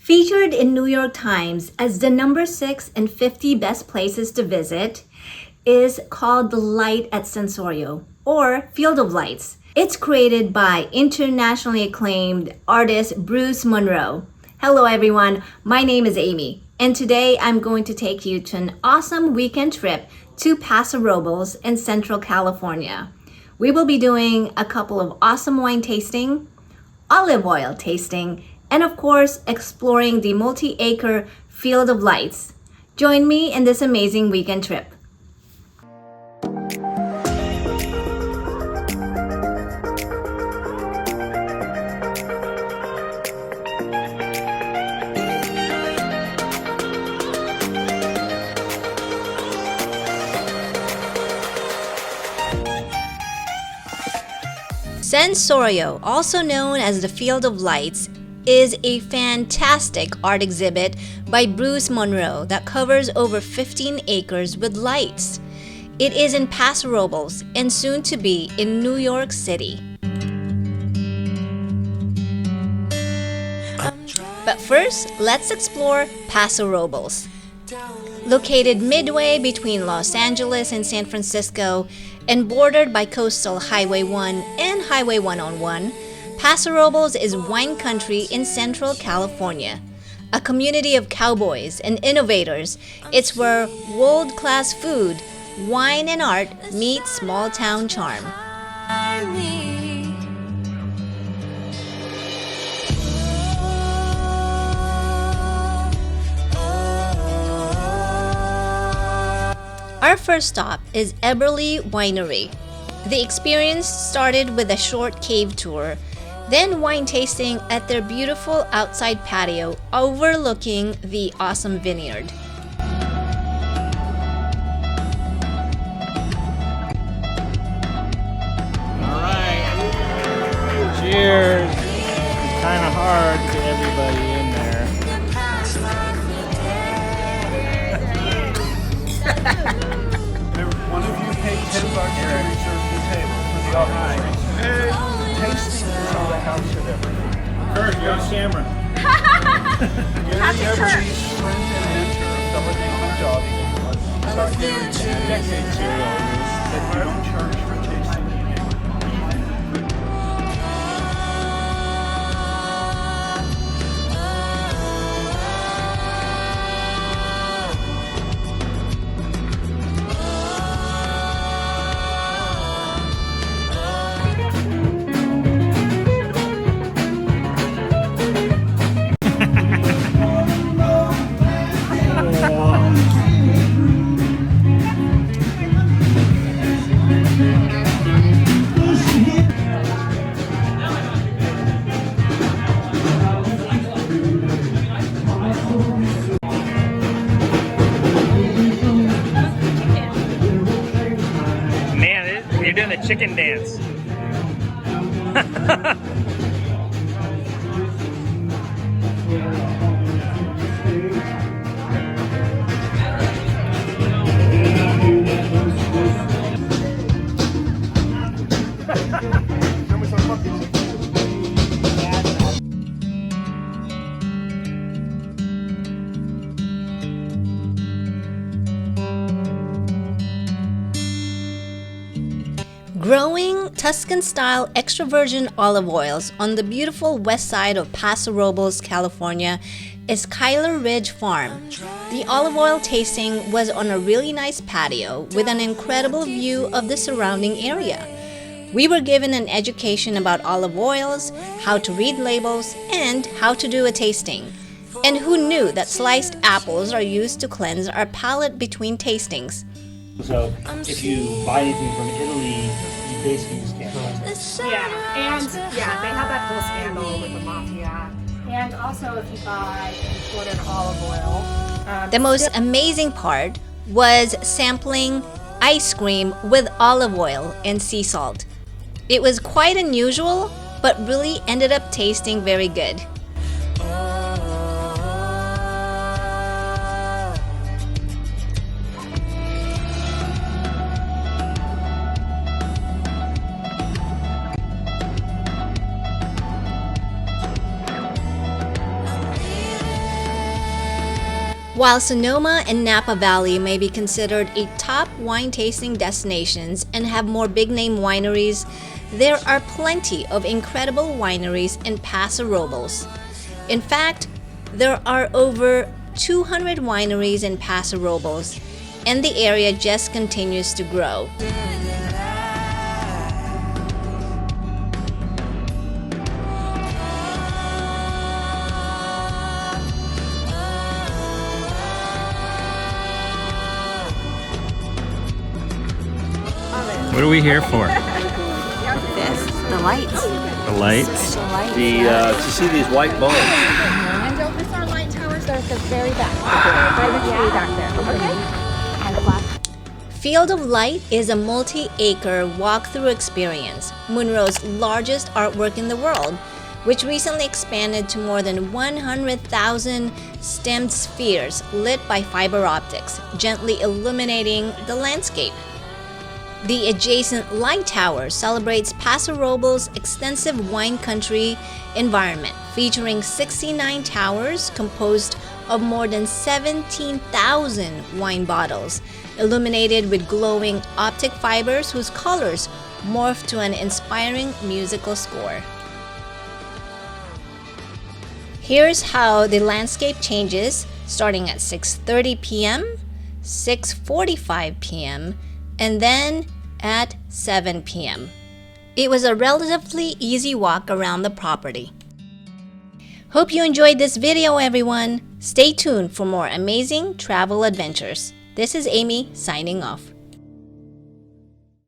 Featured in New York Times as the number 6 in 50 best places to visit, is called the Light at Sensorio, or Field of Lights. It's created by internationally acclaimed artist Bruce Munro. Hello everyone, my name is Amy, and today I'm going to take you to an awesome weekend trip to Paso Robles in Central California. We will be doing a couple of awesome wine tasting, olive oil tasting, and of course, exploring the multi-acre Field of Lights. Join me in this amazing weekend trip. Sensorio, also known as the Field of Lights, is a fantastic art exhibit by Bruce Munro that covers over 15 acres with lights. It is in Paso Robles and soon to be in New York City. But first, let's explore Paso Robles. Located midway between Los Angeles and San Francisco and bordered by coastal Highway 1 and Highway 101, Paso Robles is wine country in Central California. A community of cowboys and innovators, it's where world-class food, wine, and art meet small-town charm. Our first stop is Eberly Winery. The experience started with a short cave tour, then wine tasting at their beautiful outside patio overlooking the awesome vineyard. All right. Cheers. It's kind of hard to get everybody in there. One of you take $10 to reserve the table for the officers. Tasting is on the house of everything. Kurt, you're on camera. Gary Everly's friend and mentor, a fellow named Dottie. Decades ago, that you don't charge for tasting. You're doing the chicken dance. Growing Tuscan-style extra virgin olive oils on the beautiful west side of Paso Robles, California, is Kyler Ridge Farm. The olive oil tasting was on a really nice patio with an incredible view of the surrounding area. We were given an education about olive oils, how to read labels, and how to do a tasting. And who knew that sliced apples are used to cleanse our palate between tastings? So if you buy anything from Italy, you basically just can't trust it. Yeah, and they had that whole scandal with the mafia. And also if you buy imported olive oil. The most amazing part was sampling ice cream with olive oil and sea salt. It was quite unusual, but really ended up tasting very good. While Sonoma and Napa Valley may be considered a top wine tasting destinations and have more big-name wineries, there are plenty of incredible wineries in Paso Robles. In fact, there are over 200 wineries in Paso Robles, and the area just continues to grow. What are we here for? This, the lights. The lights? To see these white bulbs. And don't miss our light towers. They're at the very back. Right next to you back there. Okay. And flash. Field of Light is a multi-acre walkthrough experience, Munro's largest artwork in the world, which recently expanded to more than 100,000 stemmed spheres lit by fiber optics, gently illuminating the landscape. The adjacent light tower celebrates Paso Robles' extensive wine country environment, featuring 69 towers composed of more than 17,000 wine bottles, illuminated with glowing optic fibers whose colors morph to an inspiring musical score. Here's how the landscape changes, starting at 6:30 p.m., 6:45 p.m., and then at 7 p.m. It was a relatively easy walk around the property. Hope you enjoyed this video, everyone. Stay tuned for more amazing travel adventures. This is Amy signing off.